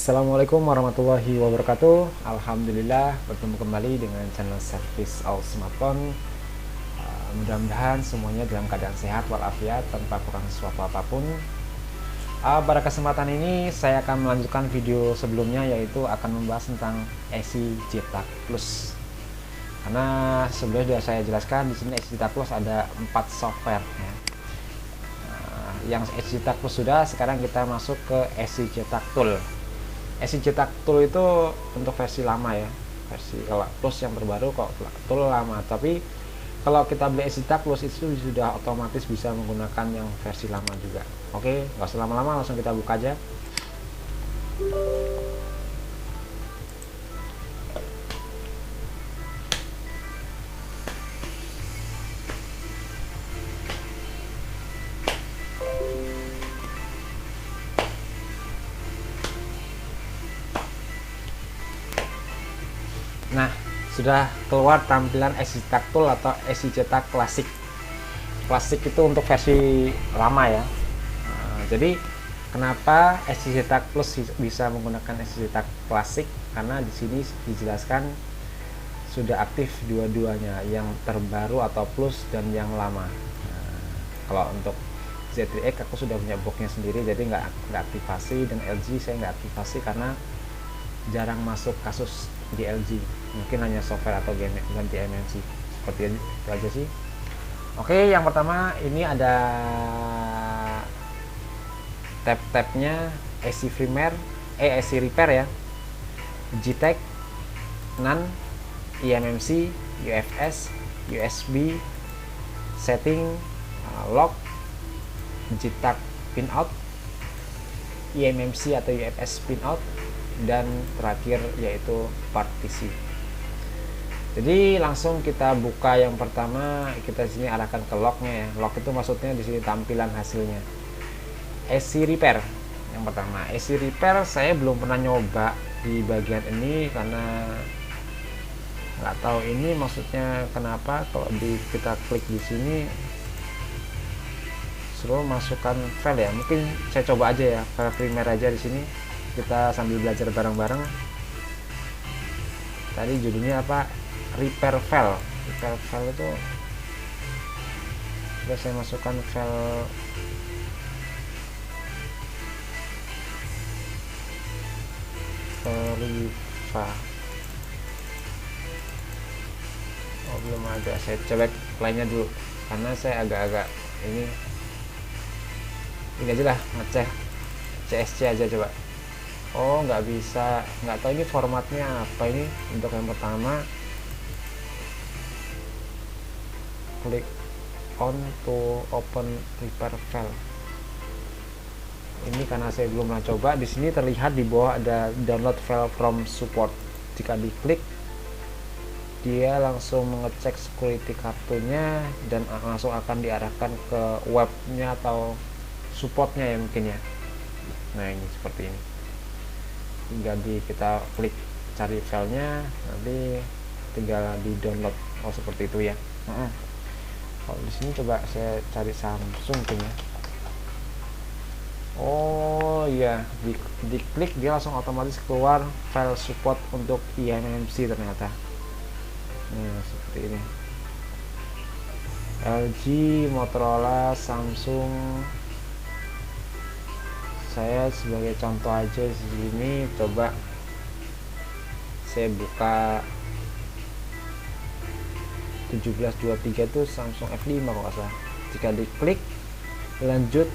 Assalamualaikum warahmatullahi wabarakatuh. Alhamdulillah bertemu kembali dengan channel Service All Smartphone. Mudah-mudahan semuanya dalam keadaan sehat walafiat tanpa kurang suatu apapun. Pada kesempatan ini saya akan melanjutkan video sebelumnya, yaitu akan membahas tentang ESI Cetak Plus. Karena sebelumnya sudah saya jelaskan di sini ESI Cetak Plus ada 4 software ya. Yang ESI Cetak Plus sudah, sekarang kita masuk ke ESI Cetak Tool. ESI Cetak Tool itu untuk versi lama ya, versi kalau Plus yang terbaru, kok Tool lama. Tapi kalau kita beli ESI Cetak Plus itu sudah otomatis bisa menggunakan yang versi lama juga. Oke, nggak usah lama-lama, langsung kita buka aja. Nah, sudah keluar tampilan ESI Cetak Tool atau ESI Cetak Klasik. Klasik itu untuk versi lama ya. Jadi kenapa ESI Cetak Plus bisa menggunakan ESI Cetak Klasik? Karena di sini dijelaskan sudah aktif dua-duanya, yang terbaru atau Plus dan yang lama. Kalau untuk Z3X aku sudah punya boxnya sendiri, jadi nggak aktivasi, dan LG saya nggak aktivasi karena jarang masuk kasus di LG, mungkin hanya software atau ganti MNC, seperti itu aja sih. Oke, yang pertama ini ada tab-tabnya ESI Firmware, ESI Repair ya, GTEK, NAND, eMMC, UFS, USB, setting, lock, JTAG pinout, eMMC atau UFS pinout, dan terakhir yaitu partisi. Jadi langsung kita buka yang pertama, kita di sini arahkan ke locknya ya. Lock itu maksudnya di sini tampilan hasilnya. ESI Repair yang pertama. ESI Repair saya belum pernah nyoba di bagian ini karena nggak tahu ini maksudnya kenapa. Kalau kita klik di sini suruh masukkan file ya. Mungkin saya coba aja ya, file primer aja di sini. Kita sambil belajar bareng-bareng. Tadi judulnya apa? Repair file. Repair file itu sudah saya masukkan file Riva. Oh, belum ada. Saya coba lainnya dulu karena saya agak-agak ini aja lah, ngecek CSC aja coba. Oh, nggak bisa, nggak tahu ini formatnya apa. Ini untuk yang pertama, klik on to open repair file. Ini karena saya belum pernah coba. Di sini terlihat di bawah ada download file from support. Jika diklik, dia langsung mengecek security kartunya dan langsung akan diarahkan ke webnya atau supportnya ya mungkin ya. Nah, ini seperti ini. Tinggal kita klik cari filenya, nanti tinggal di download. Oh, seperti itu ya. Kalau di sini coba saya cari Samsung punya. Oh iya, diklik dia langsung otomatis keluar file support untuk eMMC ternyata. Nah, seperti ini. LG, Motorola, Samsung. Saya sebagai contoh aja di sini, coba saya buka 1723 itu Samsung F5 kalau nggak salah. Jika diklik lanjut,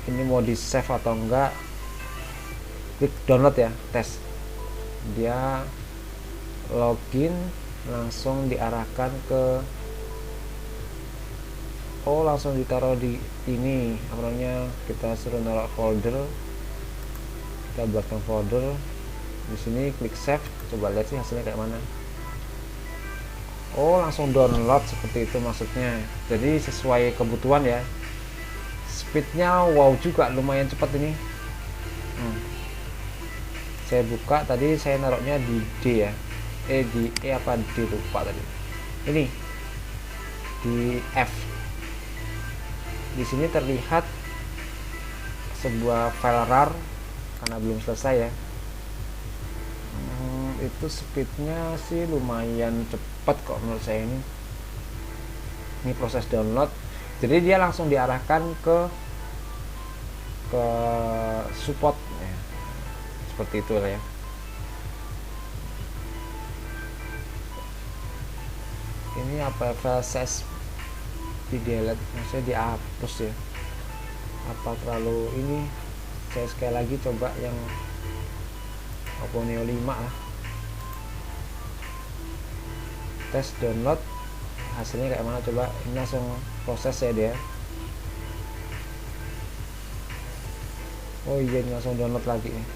ini mau di save atau enggak, klik download ya, tes. Dia login, langsung diarahkan ke langsung ditaruh di ini apa namanya, kita suruh naruh folder, kita buatkan folder di sini, klik save. Coba lihat sih hasilnya kayak mana. Langsung download seperti itu maksudnya. Jadi sesuai kebutuhan ya. Speednya wow juga, lumayan cepat ini. Saya buka, tadi saya naruhnya di D ya, di E apa D lupa tadi. Ini di F. Di sini terlihat sebuah file RAR karena belum selesai ya. Itu speednya sih lumayan cepet kok menurut saya ini proses download, jadi dia langsung diarahkan ke support ya. Seperti itu lah ya. Ini apa, file size di delete, maksudnya dihapus ya, apa terlalu ini. Saya sekali lagi coba yang Oppo Neo 5 lah, tes download hasilnya kayak mana coba. Ini langsung proses ya dia. Oh iya, ini langsung download lagi nih.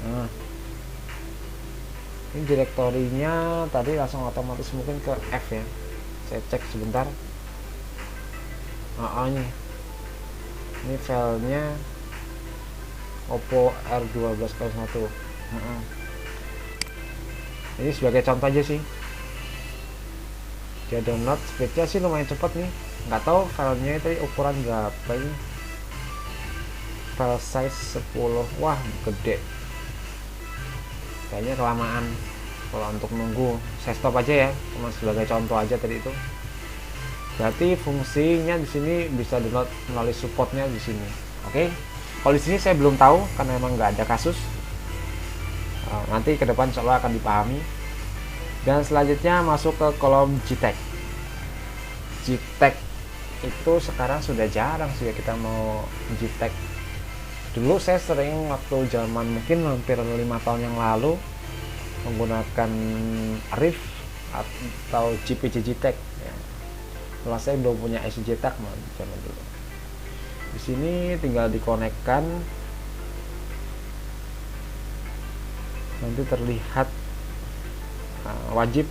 Nah, ini direktorinya tadi langsung otomatis mungkin ke F ya. Saya cek sebentar. Ini filenya Oppo R1201. Ini sebagai contoh aja sih, dia download speednya sih lumayan cepat nih. Nggak tahu filenya itu ukuran berapa ini, file size 10. Wah gede, kayaknya kelamaan kalau untuk nunggu. Saya stop aja ya, cuma sebagai contoh aja tadi itu. Berarti fungsinya di sini bisa download melalui supportnya di sini. Oke, kalau di sini saya belum tahu karena emang nggak ada kasus. Nanti ke depan insya Allah akan dipahami. Dan selanjutnya masuk ke kolom JTAG. JTAG itu sekarang sudah jarang sih ya kita mau JTAG. Dulu saya sering waktu zaman mungkin hampir 5 tahun yang lalu menggunakan Riff atau JPG JTAG ya. Setelah saya belum punya IC JTAG zaman dulu. Di sini tinggal dikonekkan, nanti terlihat. Wajib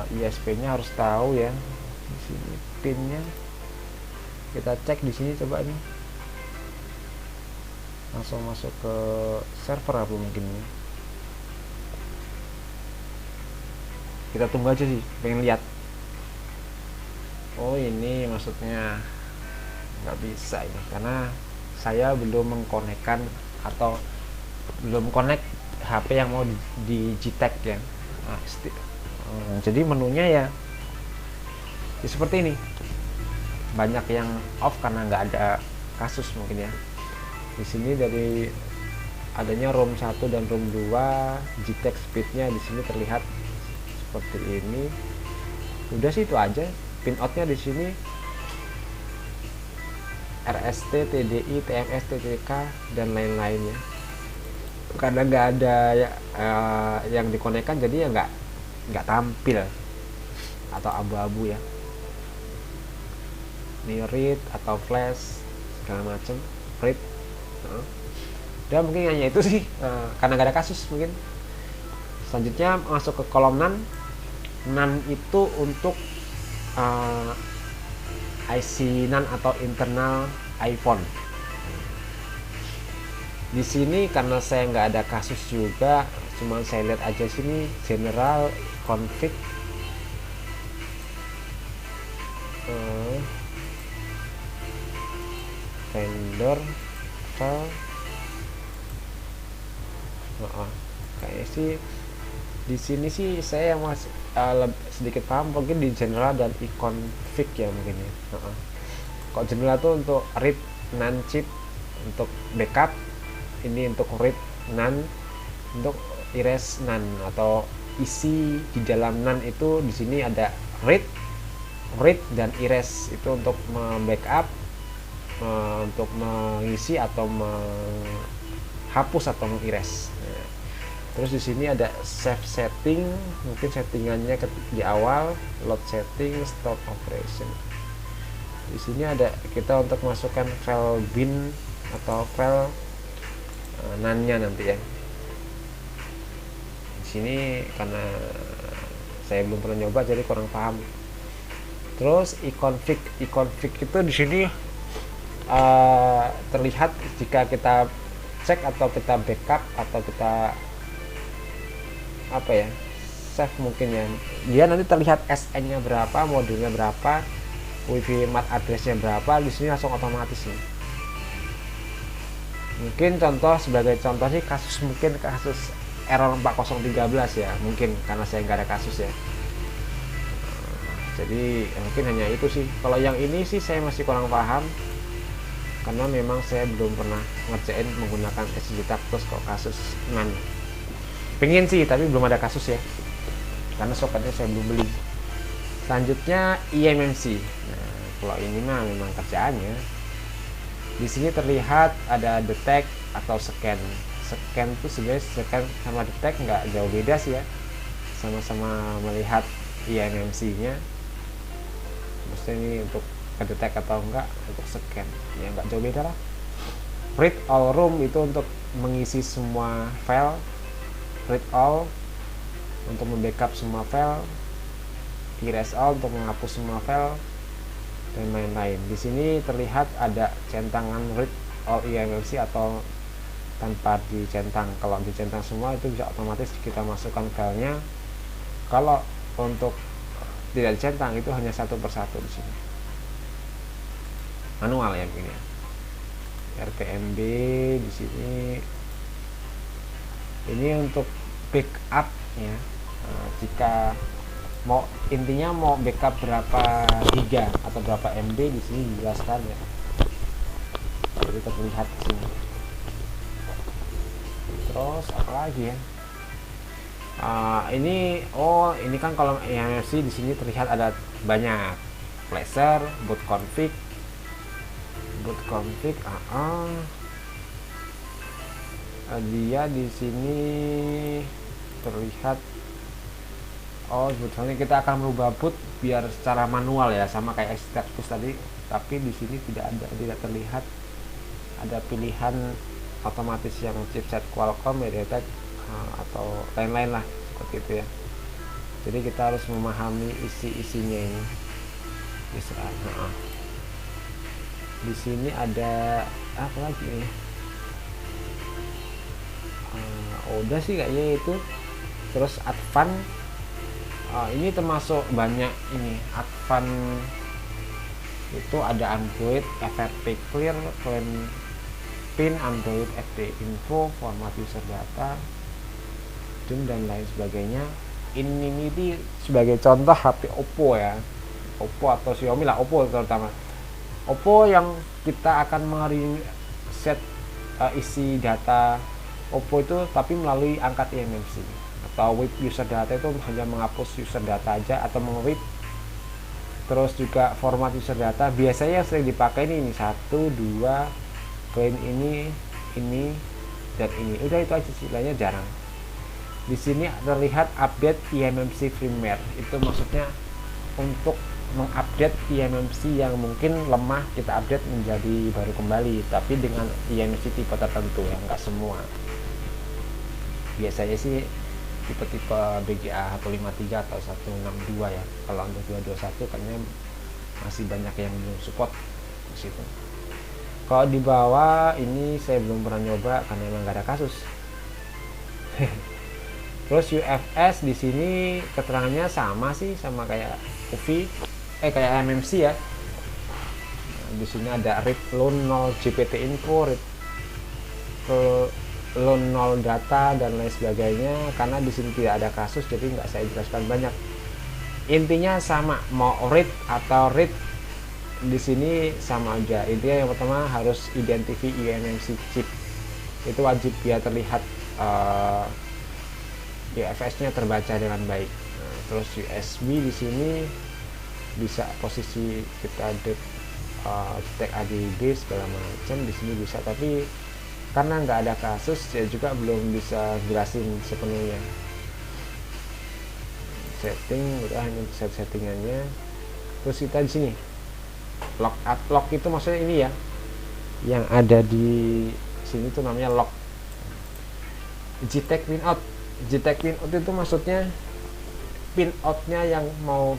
ISP-nya harus tahu ya. Di sini pinnya kita cek di sini coba nih. Langsung masuk ke server apa mungkin ini. Kita tunggu aja sih, pengen lihat. Oh ini maksudnya nggak bisa ini karena saya belum mengkonekkan atau belum connect HP yang mau di JTAG ya. Jadi menunya ya seperti ini, banyak yang off karena nggak ada kasus mungkin ya. Di sini dari adanya ROM 1 dan ROM 2, JTAG speednya di sini terlihat seperti ini. Udah sih itu aja. Pinoutnya di sini RST, TDI, TMS, TTK dan lain-lainnya. Karena nggak ada yang dikonekkan, jadi ya nggak tampil atau abu-abu ya. Ini read atau flash segala macam, read. Dan mungkin hanya itu sih, karena nggak ada kasus mungkin. Selanjutnya masuk ke kolom NAND. NAND itu untuk IC NAND atau internal iPhone. Di sini karena saya nggak ada kasus juga, cuma saya lihat aja sini general config. Vendor file. Kayaknya sih di sini sih saya masih sedikit paham mungkin di general dan config ya mungkin ya. Kalau general tuh untuk read NAND chip untuk backup, ini untuk read NAND, untuk erase NAND atau isi di dalam NAND itu di sini ada read dan erase, itu untuk membackup, untuk mengisi atau menghapus atau mengerase. Terus di sini ada save setting, mungkin settingannya di awal, load setting, stop operation. Di sini ada kita untuk masukkan file bin atau file NAND-nya nanti ya. Di sini karena saya belum pernah nyoba jadi kurang paham. Terus iconfig itu di sini terlihat jika kita cek atau kita backup atau kita save mungkin ya, dia nanti terlihat SN-nya berapa, modulnya berapa, WiFi MAC address-nya berapa. Di sini langsung otomatis nih. Mungkin sebagai contoh sih mungkin kasus error 4013 ya, mungkin karena saya nggak ada kasus ya. Jadi mungkin hanya itu sih. Kalau yang ini sih saya masih kurang paham, karena memang saya belum pernah ngerjain menggunakan SSD terus kok kasus pengen sih, tapi belum ada kasus ya, karena soketnya saya belum beli. Selanjutnya eMMC. Nah, kalau ini mah memang kerjaannya. Di sini terlihat ada detect atau scan. Scan tuh sebenarnya scan sama detect nggak jauh beda sih ya, sama-sama melihat eMMC-nya. Maksudnya ini untuk detect atau enggak, untuk scan ya nggak jauh beda lah. Read all room itu untuk mengisi semua file, read all untuk membackup semua file, erase all untuk menghapus semua file, dan lain-lain. Di sini terlihat ada centangan read all eMMC atau tanpa dicentang. Kalau dicentang semua itu bisa otomatis kita masukkan filenya. Kalau untuk tidak dicentang itu hanya satu persatu di sini. Manual ya begini. RTMB di sini. Ini untuk backup ya. Jika intinya mau backup berapa giga atau berapa MB di sini dijelaskan ya. Jadi terlihat di sini. Terus apa lagi ya? Ini kan kalau eMMC di sini terlihat ada banyak flasher, boot config. Dia di sini terlihat. Sebetulnya kita akan merubah boot biar secara manual ya, sama kayak status tadi, tapi di sini tidak terlihat ada pilihan otomatis yang chipset Qualcomm, MediaTek atau lain-lain lah seperti itu ya. Jadi kita harus memahami isinya ini. Di sini ada apa lagi nih? Udah sih kayaknya itu. Terus advance. Ini termasuk banyak ini. Advance itu ada Android, FRP Clear, PIN, Android FD Info, format user data, dan lain sebagainya. Ini sebagai contoh HP Oppo ya, Oppo atau Xiaomi lah, Oppo terutama. Oppo yang kita akan set isi data Oppo itu tapi melalui angkat eMMC. Atau with user data itu hanya menghapus user data aja, atau meng-read. Terus juga format user data biasanya yang sering dipakai ini 1, 2, clean ini dan ini. Udah itu aja sih, lainnya jarang. Di sini terlihat update eMMC firmware. Itu maksudnya untuk mengupdate eMMC yang mungkin lemah, kita update menjadi baru kembali, tapi dengan eMMC tipe tertentu ya, nggak semua. Biasanya sih tipe-tipe BGA 153 atau 162 ya. Kalau untuk 221 kayaknya masih banyak yang belum support di situ. Kalau di bawah ini saya belum pernah nyoba karena memang nggak ada kasus. Terus UFS di sini keterangannya sama sih, sama kayak UV, kayak MMC ya. Di sini ada read loan 0 GPT info, read loan 0 data dan lain sebagainya. Karena di sini tidak ada kasus, jadi nggak saya jelaskan banyak. Intinya sama, mau read atau read di sini sama aja. Intinya yang pertama harus identify eMMC chip, itu wajib biar terlihat UFS-nya terbaca dengan baik. Nah, terus USB di sini bisa posisi kita detect ADB segala macam di sini bisa, tapi karena nggak ada kasus ya juga belum bisa jelasin sepenuhnya. Setting udah hanya settingannya. Terus kita di sini lock itu maksudnya ini ya, yang ada di sini tuh namanya lock. JTAG pinout itu maksudnya pinoutnya yang mau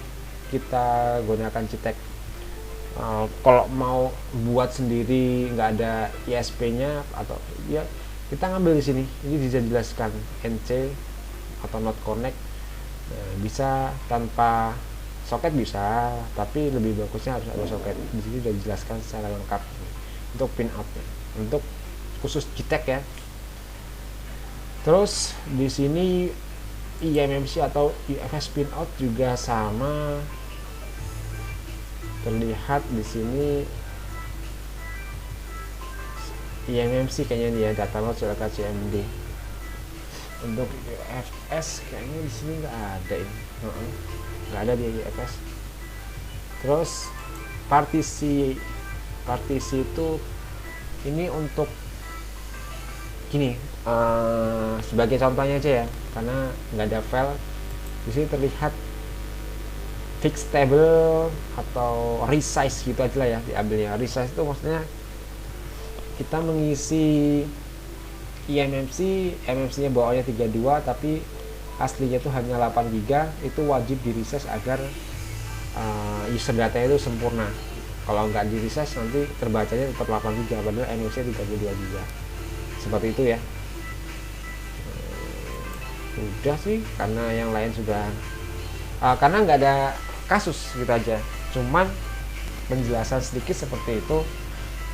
kita gunakan JTAG. Kalau mau buat sendiri nggak ada ISP-nya atau ya kita ngambil di sini. Ini bisa dijelaskan NC atau not connect. Nah, bisa tanpa soket bisa, tapi lebih bagusnya harus ada soket. Di sini sudah dijelaskan secara lengkap untuk pinoutnya. Untuk khusus JTAG ya. Terus di sini eMMC atau UFS pinout juga sama, terlihat di sini eMMC kayaknya nih ya, data load silakan CMD. Untuk UFS kayaknya di sini nggak ada ini, nggak ada di UFS. Terus partisi itu ini untuk gini, sebagai contohnya aja ya, karena nggak ada file di sini, terlihat fix table atau resize gitu aja lah ya diambilnya. Resize itu maksudnya kita mengisi eMMC nya bawaannya 32 tapi aslinya itu hanya 8 GB, itu wajib di resize agar user datanya itu sempurna. Kalau nggak di resize nanti terbacanya tetap 8 GB padahal eMMC 32 GB. Seperti itu ya. Udah sih, karena yang lain sudah karena nggak ada kasus gitu aja, cuman penjelasan sedikit seperti itu.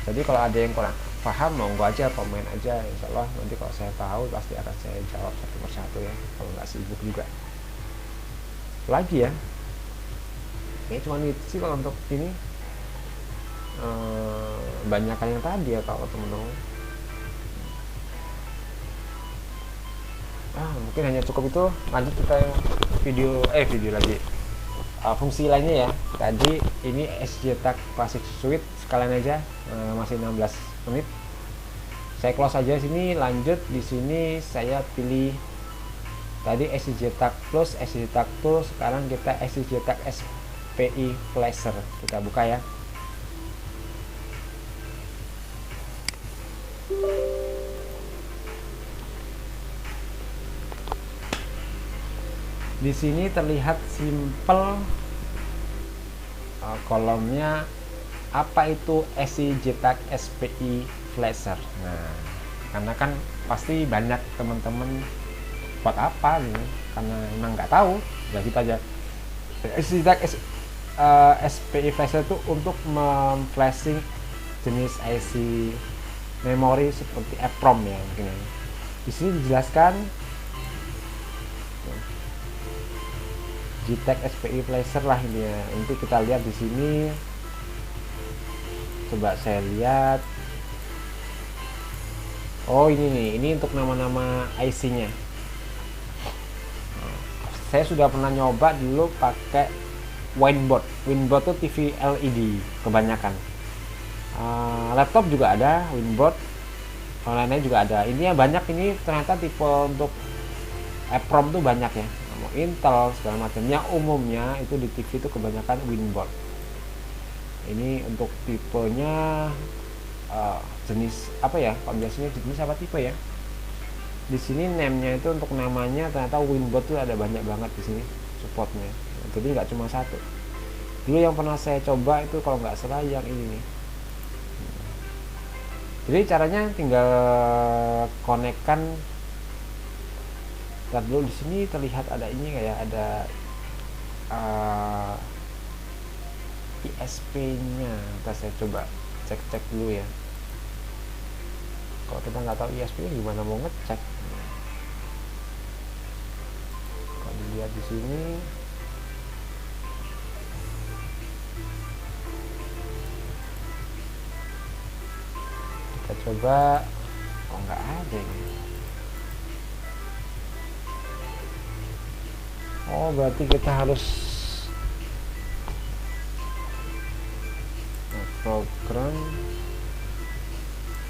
Jadi kalau ada yang kurang paham monggo aja komen aja, insya Allah nanti kalau saya tahu pasti akan saya jawab satu persatu ya, kalau nggak sibuk juga lagi ya. Ini cuma itu sih kalau untuk ini, banyak yang tadi ya kalau teman-teman. Mungkin hanya cukup itu. Lanjut kita yang video lagi, fungsi lainnya ya. Tadi ini SJTAG Classic Suite sekalian aja, masih 16 menit. Saya close aja sini, lanjut di sini saya pilih tadi SJTAG Plus, SJTAG Plus. Sekarang kita SJTAG SPI Flasher, kita buka ya. Di sini terlihat simple, kolomnya apa itu SJTAG SPI Flasher. Nah, karena kan pasti banyak teman-teman buat apa nih, karena emang nggak tahu, ya kita aja. SJTAG SPI Flasher itu untuk memflashing jenis IC memori seperti EPROM ya mungkin. Di sini dijelaskan JTAG SPI Flasher lah ini ya. Nanti kita lihat di sini. Coba saya lihat. Oh ini nih, ini untuk nama-nama IC-nya. Saya sudah pernah nyoba dulu pakai Winboard. Winboard tuh TV LED kebanyakan. Laptop juga ada Winboard. Lainnya juga ada. Ini ya banyak, ini ternyata tipe untuk EPROM tuh banyak ya. Intel segala macamnya, umumnya itu di TV itu kebanyakan Winboard. Ini untuk tipenya jenis apa ya? Kalau biasanya jenis apa tipe ya? Di sini name-nya itu untuk namanya ternyata Winboard tuh ada banyak banget di sini supportnya. Jadi nggak cuma satu. Dulu yang pernah saya coba itu kalau nggak salah yang ini nih. Jadi caranya tinggal konekkan. Ntar dulu di sini terlihat ada ini kayak ada ISP-nya. Ntar saya coba cek dulu ya. Kalau kita nggak tahu ISP-nya gimana mau ngecek? Kalau dilihat di sini, kita coba. Oh nggak ada ini. Oh berarti kita harus program,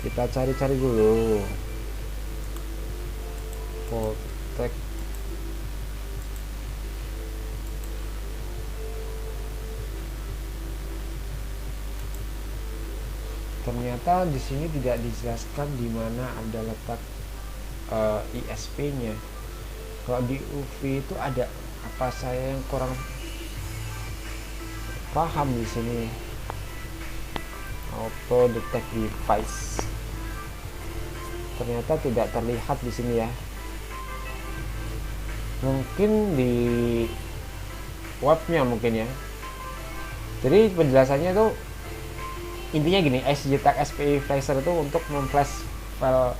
kita cari-cari dulu. Voltec ternyata di sini tidak dijelaskan di mana ada letak ISP-nya. Kalau di UV itu ada, apa saya yang kurang paham di sini? Auto detect device ternyata tidak terlihat di sini ya. Mungkin di webnya mungkin ya. Jadi penjelasannya tuh intinya gini, SJTAG SPI Flasher itu untuk memflash file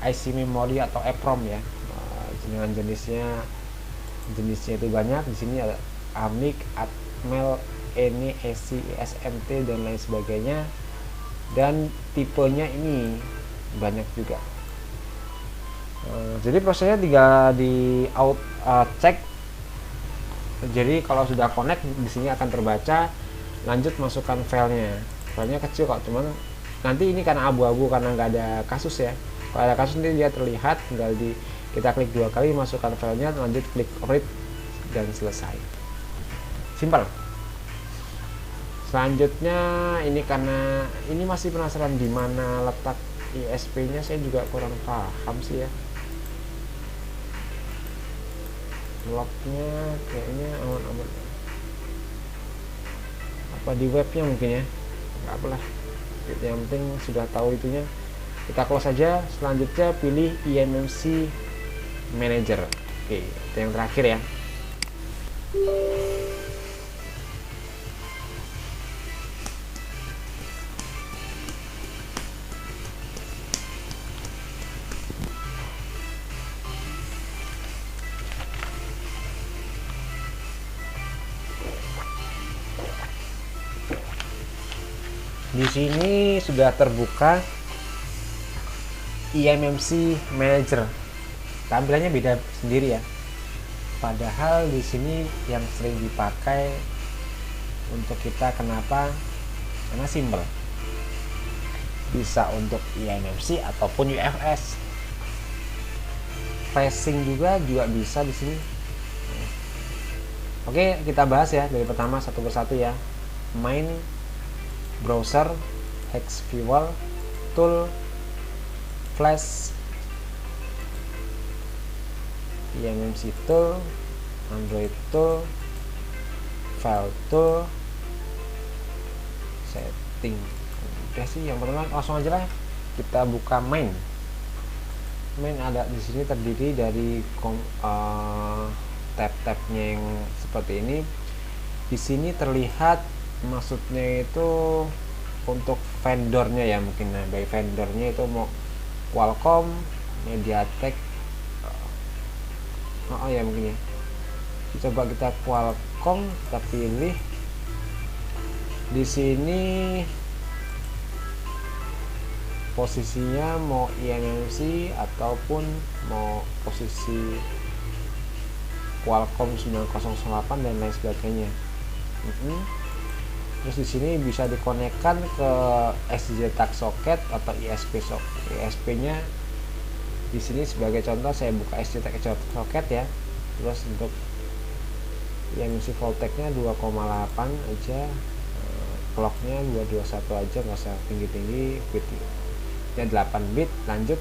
IC memory atau EPROM ya. Dengan jenisnya itu banyak. Di sini ada AMIC, ATMEL, ENI, ESI, SMT dan lain sebagainya, dan tipenya ini banyak juga. Jadi prosesnya tinggal di cek. Jadi kalau sudah connect, di sini akan terbaca. Lanjut masukkan filenya kecil kok, cuman nanti ini karena abu-abu karena nggak ada kasus ya. Kalau ada kasus nanti dia terlihat, tinggal kita klik 2 kali, masukkan filenya, lanjut klik read dan selesai. Simpel. Selanjutnya ini karena ini masih penasaran di mana letak ISP-nya, saya juga kurang paham sih ya. Lognya kayaknya aman-aman. Apa di webnya mungkin ya? Nggak apalah. Yang penting sudah tahu itunya. Kita close saja. Selanjutnya pilih eMMC Manager. Oke, itu yang terakhir ya. Di sini sudah terbuka eMMC Manager. Tampilannya beda sendiri ya. Padahal di sini yang sering dipakai untuk kita, kenapa? Karena simple. Bisa untuk eMMC ataupun UFS. Flashing juga bisa di sini. Oke, kita bahas ya dari pertama satu persatu ya. Main, browser, hex fuel, tool, flash, eMMC tool, Android tool, file tool, setting. Udah sih, yang pertama langsung aja lah kita buka main. Main ada di sini terdiri dari tab-tabnya yang seperti ini. Di sini terlihat, maksudnya itu untuk vendornya ya mungkin. Nah, by vendornya itu mau Qualcomm, MediaTek, ya mungkin ya. Coba kita Qualcomm, kita pilih. Di sini posisinya mau eMMC ataupun mau posisi Qualcomm 9008 dan lain sebagainya. Terus di sini bisa dikonekkan ke SJ-TAG socket atau ISP-nya. Di sini sebagai contoh saya buka SJ-TAG socket ya. Terus untuk eMMC voltage-nya 2,8 aja, clock-nya 221 aja, nggak usah tinggi-tinggi, bitnya 8 bit. Lanjut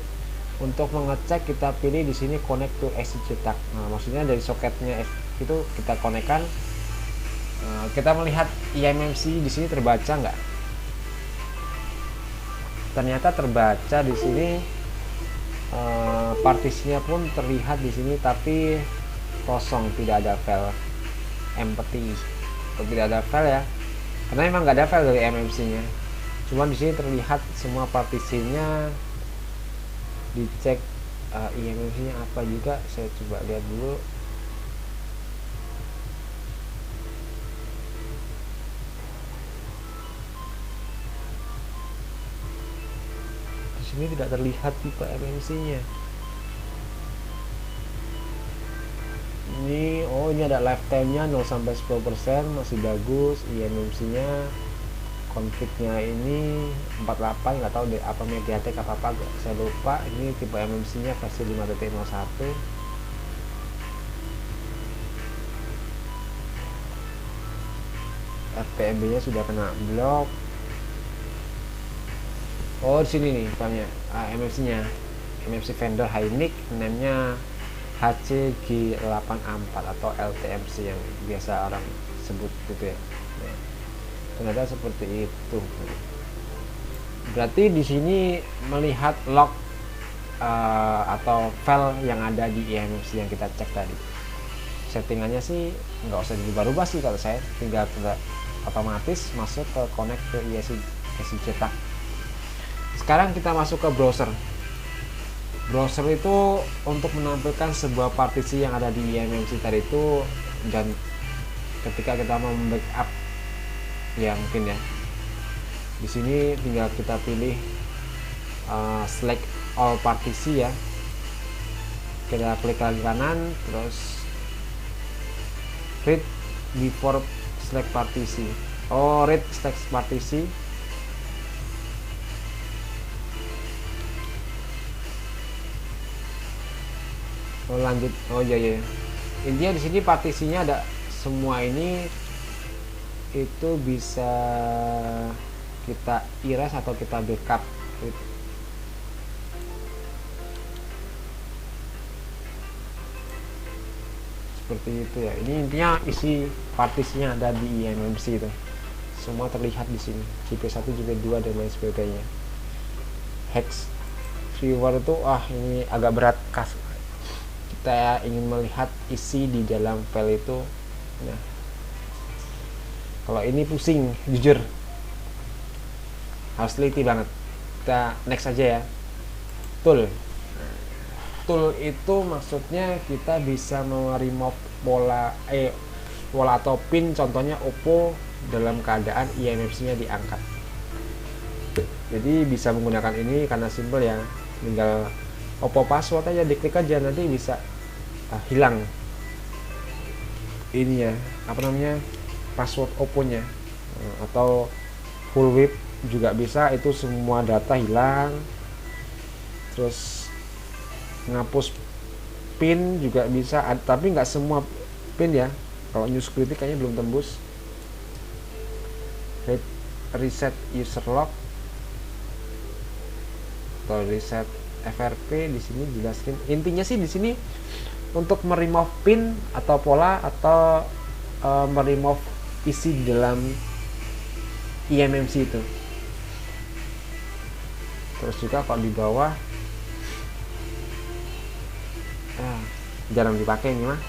untuk mengecek, kita pilih di sini connect to SJ-TAG. Nah, maksudnya dari soketnya itu kita konekkan. Kita melihat eMMC di sini terbaca nggak? Ternyata terbaca di sini. Partisinya pun terlihat di sini, tapi kosong, tidak ada file empty, tidak ada file ya, karena memang nggak ada file dari eMMC-nya. Cuma di sini terlihat semua partisinya. Dicek eMMC-nya apa juga, saya coba lihat dulu. Ini tidak terlihat tipe eMMC-nya. Ini ada lifetime-nya 0 sampai 10%, masih bagus. eMMC-nya, config-nya ini 48, nggak tahu deh apa MediaTek apa saya lupa. Ini tipe eMMC-nya versi 5.01. RPMB-nya sudah kena blok. Di sini nih filenya, eMMC-nya, eMMC vendor Hynix, namanya HCG84 atau LTMC yang biasa orang sebut gitu ya. Nah, ternyata seperti itu. Berarti di sini melihat log atau file yang ada di eMMC yang kita cek tadi. Settingannya sih nggak usah dirubah-rubah sih kalau saya, tinggal otomatis masuk ke connect ke SJ-TAG. sekarang kita masuk ke browser. Browser itu untuk menampilkan sebuah partisi yang ada di eMMC tadi itu, dan ketika kita mau backup ya mungkin ya, di sini tinggal kita pilih select all partisi ya, kita klik kaki kanan terus read before select partisi, read select partisi. Lanjut. Iya. Intinya di sini partisinya ada semua, ini itu bisa kita erase atau kita backup. Seperti itu ya. Ini intinya isi partisinya ada di eMMC itu. Semua terlihat di sini. JP1, JP2 dan lain sebagainya. Hex viewer itu ini agak berat kita ingin melihat isi di dalam file itu. Nah, kalau ini pusing jujur, harus teliti banget. Kita next aja ya. Tool itu maksudnya kita bisa remove pola atau pin, contohnya Oppo dalam keadaan eMMC nya diangkat. Jadi bisa menggunakan ini karena simple ya, tinggal Oppo password aja diklik aja, nanti bisa hilang ini ya, password Oppo nya, atau full whip juga bisa, itu semua data hilang. Terus ngapus pin juga bisa, tapi nggak semua pin ya, kalau new security kayaknya belum tembus. Reset user log atau reset FRP, di sini jelasin. Intinya sih di sini untuk meremove pin atau pola atau meremove isi di dalam eMMC itu. Terus juga kalau di bawah jarang dipakai ini mah.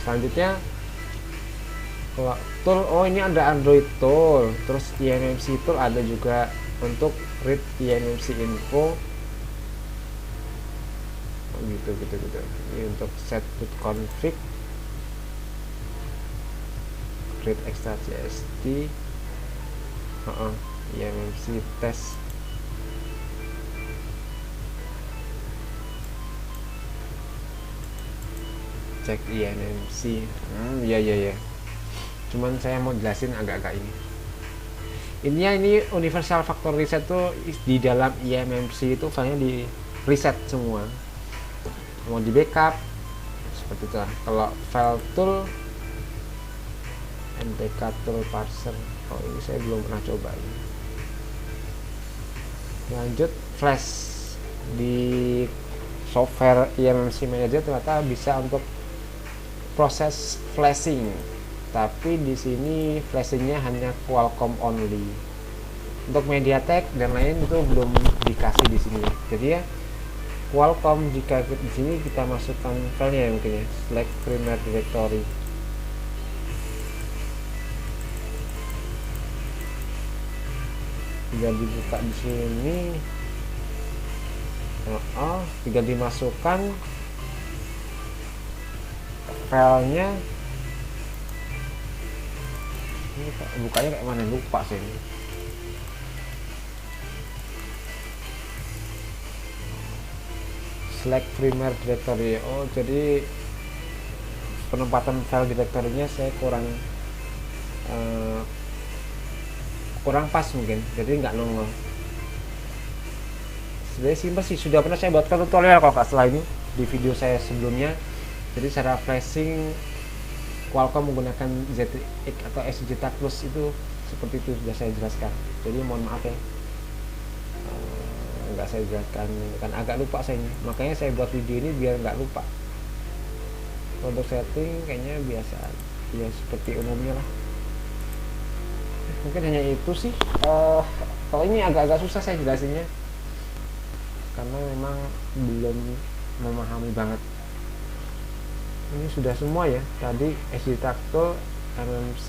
Selanjutnya tool, ini ada Android tool, terus eMMC tool ada juga untuk read eMMC info. Gitu. Ini untuk set root config, read extra JST, eMMC test. Cek eMMC. Iya. Cuman saya mau jelasin agak-agak ini. Ini universal factory reset tuh di dalam eMMC itu filenya di reset semua. Mau di backup seperti itu lah. Kalau file tool, MTK tool parser, ini saya belum pernah coba ini. Lanjut, flash di software eMMC manager ternyata bisa untuk proses flashing, tapi di sini flashingnya hanya Qualcomm only. Untuk MediaTek dan lain itu belum dikasih di sini. Jadi ya Qualcomm, jika di sini kita masukkan filenya ya, mungkin ya, select primary directory. Tinggal dibuka di sini. Tinggal dimasukkan filenya. Ini bukanya kayak mana, lupa sih ini. Select primary directory. Jadi penempatan file directory-nya saya kurang pas mungkin, jadi nggak nongol. Sebenarnya simpel sih, sudah pernah saya buatkan tutorial kalau nggak salah ini di video saya sebelumnya. Jadi cara flashing Qualcomm menggunakan ZX atau SJTA Plus itu seperti itu, sudah saya jelaskan. Jadi mohon maaf ya, nggak saya jelaskan, kan agak lupa saya ini, makanya saya buat video ini biar nggak lupa. Untuk setting kayaknya biasa ya, seperti umumnya lah. Mungkin hanya itu sih. Kalau ini agak-agak susah saya jelasinnya karena memang belum memahami banget. Ini sudah semua ya, tadi SD Tactile, eMMC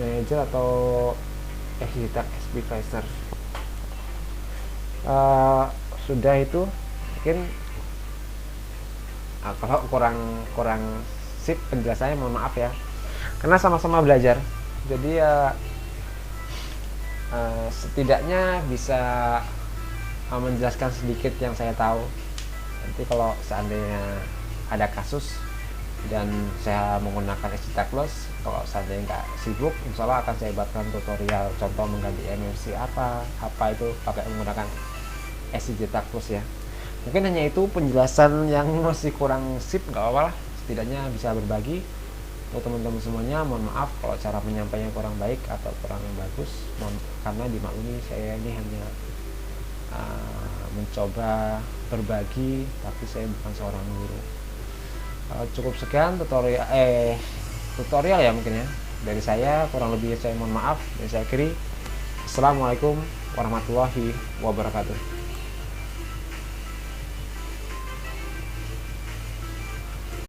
Manager atau Exeter SP Tracer. Sudah itu mungkin kalau kurang sip penjelasannya mohon maaf ya, karena sama-sama belajar. Jadi setidaknya bisa menjelaskan sedikit yang saya tahu. Nanti kalau seandainya ada kasus dan saya menggunakan SC Tackless, kalau seandainya nggak sibuk, insya Allah akan saya buatkan tutorial contoh mengganti MFC apa itu pakai menggunakan SC Tackless ya. Mungkin hanya itu penjelasan yang masih kurang sip, nggak apa-apa lah, setidaknya bisa berbagi untuk teman-teman semuanya. Mohon maaf kalau cara penyampaiannya kurang baik atau kurang bagus, karena dimaklumi saya ini hanya mencoba berbagi, tapi saya bukan seorang guru. Cukup sekian tutorial ya mungkin ya dari saya, kurang lebih saya mohon maaf. Dari saya Kiri, assalamualaikum warahmatullahi wabarakatuh.